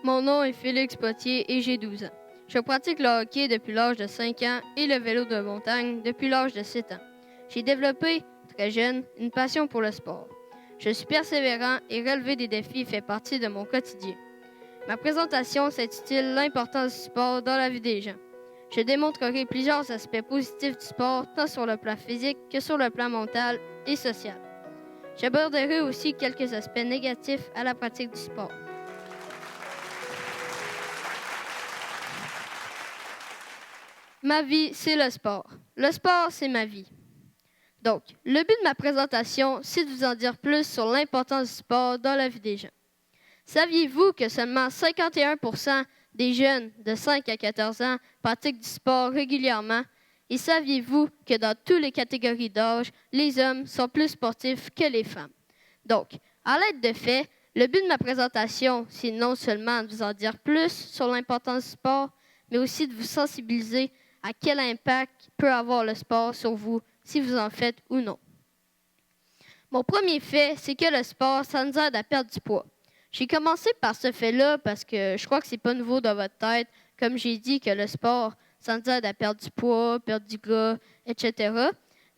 Mon nom est Félix Potier et j'ai 12 ans. Je pratique le hockey depuis l'âge de 5 ans et le vélo de montagne depuis l'âge de 7 ans. J'ai développé, très jeune, une passion pour le sport. Je suis persévérant et relever des défis fait partie de mon quotidien. Ma présentation s'intitule « L'importance du sport dans la vie des gens ». Je démontrerai plusieurs aspects positifs du sport, tant sur le plan physique que sur le plan mental et social. J'aborderai aussi quelques aspects négatifs à la pratique du sport. Ma vie, c'est le sport. Le sport, c'est ma vie. Donc, le but de ma présentation, c'est de vous en dire plus sur l'importance du sport dans la vie des gens. Saviez-vous que seulement 51% des jeunes de 5 à 14 ans pratiquent du sport régulièrement? Et saviez-vous que dans toutes les catégories d'âge, les hommes sont plus sportifs que les femmes? Donc, à l'aide de faits, le but de ma présentation, c'est non seulement de vous en dire plus sur l'importance du sport, mais aussi de vous sensibiliser à quel impact peut avoir le sport sur vous, si vous en faites ou non. Mon premier fait, c'est que le sport, ça nous aide à perdre du poids. J'ai commencé par ce fait-là parce que je crois que c'est pas nouveau dans votre tête. Comme j'ai dit que le sport, ça nous aide à perdre du poids, perdre du gras, etc.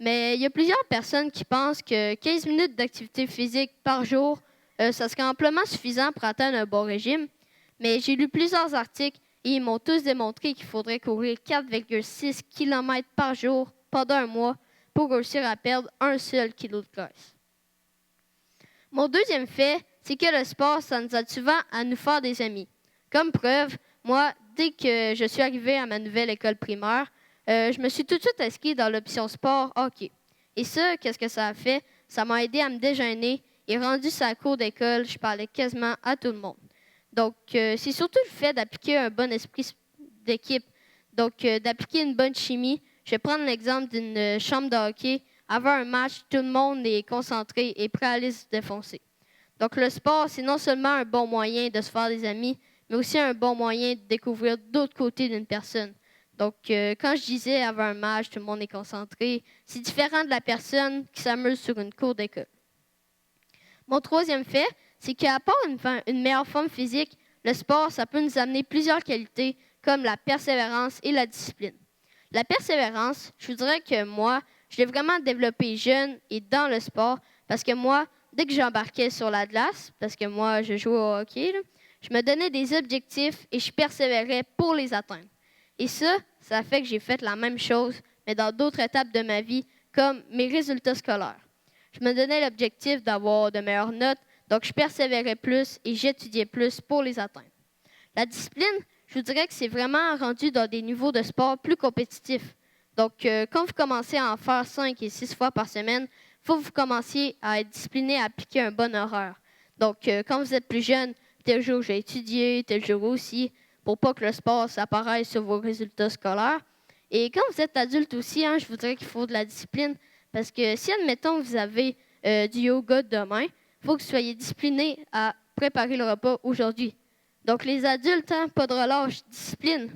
Mais il y a plusieurs personnes qui pensent que 15 minutes d'activité physique par jour, ça serait amplement suffisant pour atteindre un bon régime. Mais j'ai lu plusieurs articles et ils m'ont tous démontré qu'il faudrait courir 4,6 km par jour pendant un mois pour réussir à perdre un seul kilo de graisse. Mon deuxième fait, c'est que le sport, ça nous aide souvent à nous faire des amis. Comme preuve, moi, dès que je suis arrivée à ma nouvelle école primaire, je me suis tout de suite inscrite dans l'option sport hockey. Et ça, qu'est-ce que ça a fait? Ça m'a aidé à me déjeuner et rendu sur la cour d'école, je parlais quasiment à tout le monde. Donc, c'est surtout le fait d'appliquer un bon esprit d'équipe, donc d'appliquer une bonne chimie. Je vais prendre l'exemple d'une chambre de hockey. Avant un match, tout le monde est concentré et prêt à aller se défoncer. Donc, le sport, c'est non seulement un bon moyen de se faire des amis, mais aussi un bon moyen de découvrir d'autres côtés d'une personne. Donc, quand je disais avant un match, tout le monde est concentré, c'est différent de la personne qui s'amuse sur une cour d'école. Mon troisième fait, c'est qu'à part une meilleure forme physique, le sport, ça peut nous amener plusieurs qualités comme la persévérance et la discipline. La persévérance, je vous dirais que moi, je l'ai vraiment développée jeune et dans le sport parce que moi, dès que j'embarquais sur la glace, parce que moi, je jouais au hockey, là, je me donnais des objectifs et je persévérais pour les atteindre. Et ça a fait que j'ai fait la même chose, mais dans d'autres étapes de ma vie, comme mes résultats scolaires. Je me donnais l'objectif d'avoir de meilleures notes, donc je persévérais plus et j'étudiais plus pour les atteindre. La discipline, je vous dirais que c'est vraiment rendu dans des niveaux de sport plus compétitifs. Donc, quand vous commencez à en faire 5 et 6 fois par semaine, il faut que vous commenciez à être discipliné à appliquer un bon horaire. Donc, quand vous êtes plus jeune, tel jour j'ai étudié, tel jour aussi, pour pas que le sport s'apparaisse sur vos résultats scolaires. Et quand vous êtes adulte aussi, je vous dirais qu'il faut de la discipline, parce que si, admettons, vous avez du yoga demain, il faut que vous soyez discipliné à préparer le repas aujourd'hui. Donc, les adultes, pas de relâche, discipline.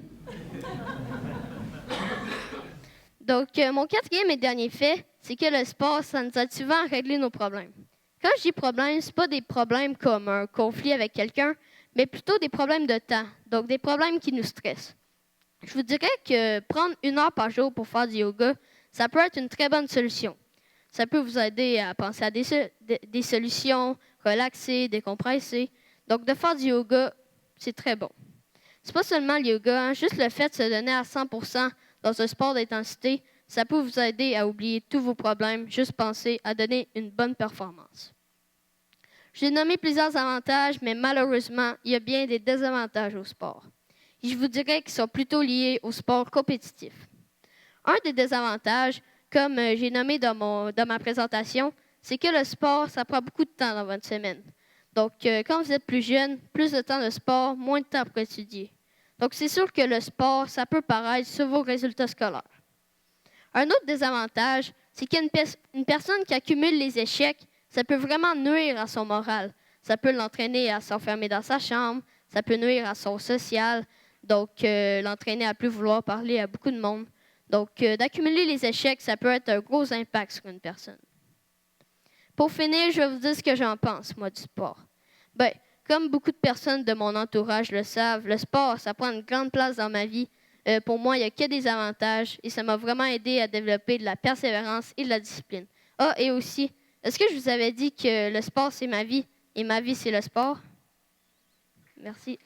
Donc, mon quatrième et dernier fait, c'est que le sport, ça nous aide souvent à régler nos problèmes. Quand je dis problème, ce pas des problèmes comme un conflit avec quelqu'un, mais plutôt des problèmes de temps, donc des problèmes qui nous stressent. Je vous dirais que prendre 1 heure par jour pour faire du yoga, ça peut être une très bonne solution. Ça peut vous aider à penser à des solutions, relaxer, décompresser. Donc, de faire du yoga, c'est très bon. C'est pas seulement le yoga, juste le fait de se donner à 100% dans un sport d'intensité, ça peut vous aider à oublier tous vos problèmes, juste penser à donner une bonne performance. J'ai nommé plusieurs avantages, mais malheureusement, il y a bien des désavantages au sport. Et je vous dirais qu'ils sont plutôt liés au sport compétitif. Un des désavantages, comme j'ai nommé dans ma présentation, c'est que le sport, ça prend beaucoup de temps dans votre semaine. Donc, quand vous êtes plus jeune, plus de temps de sport, moins de temps pour étudier. Donc, c'est sûr que le sport, ça peut paraître sur vos résultats scolaires. Un autre désavantage, c'est qu'une personne qui accumule les échecs, ça peut vraiment nuire à son moral. Ça peut l'entraîner à s'enfermer dans sa chambre, ça peut nuire à son social, donc l'entraîner à plus vouloir parler à beaucoup de monde. Donc, d'accumuler les échecs, ça peut être un gros impact sur une personne. Pour finir, je vais vous dire ce que j'en pense, moi, du sport. Bien, Comme beaucoup de personnes de mon entourage le savent, le sport, ça prend une grande place dans ma vie. Pour moi, il n'y a que des avantages et ça m'a vraiment aidé à développer de la persévérance et de la discipline. Ah, et aussi, est-ce que je vous avais dit que le sport, c'est ma vie et ma vie, c'est le sport? Merci.